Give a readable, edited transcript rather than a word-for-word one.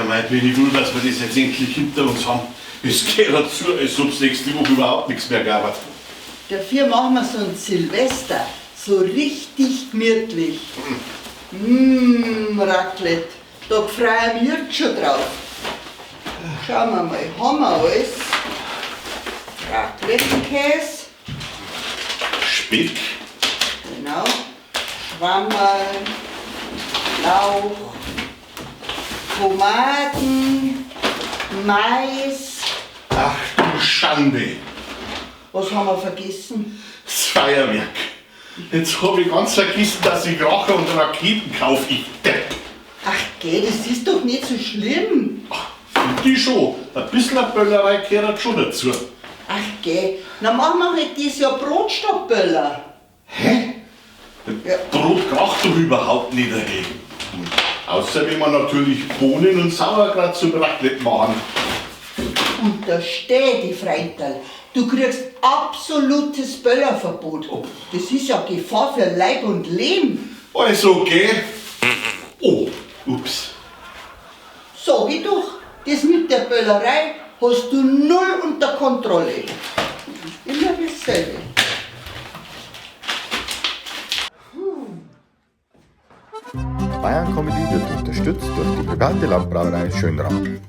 Mei, bin ich froh, dass wir das jetzt endlich hinter uns haben. Es geht dazu, als ob es nächste Woche überhaupt nichts mehr gab. Dafür machen wir so ein Silvester, so richtig gemütlich. Raclette, da freue ich mich jetzt schon drauf. Schauen wir mal, haben wir alles? Raclette-Käse, Speck, genau, Schwammerl, Lauch, Tomaten, Mais. ach du Schande, Was haben wir vergessen? das Feuerwerk. Jetzt habe ich ganz vergessen, dass ich Kracher und Raketen kaufe, ich Depp. Ach geh, das ist doch nicht so schlimm. Für die schon, ein bisschen eine Böllerei gehört schon dazu. Ach geh, dann machen wir halt dieses Jahr Brotstockböller. Hä? Ja. Brot kracht doch überhaupt nicht daheim. Außer wenn wir natürlich Bohnen und Sauerkraut zum Raclette machen. Und da steht die Freundl. Du kriegst absolutes Böllerverbot. Das ist ja Gefahr für Leib und Leben. Alles okay? Oh, ups. Sag ich doch, das mit der Böllerei hast du null unter Kontrolle. Immer dasselbe. Bayern Comedy wird unterstützt durch die private Landbrauerei Schönraum.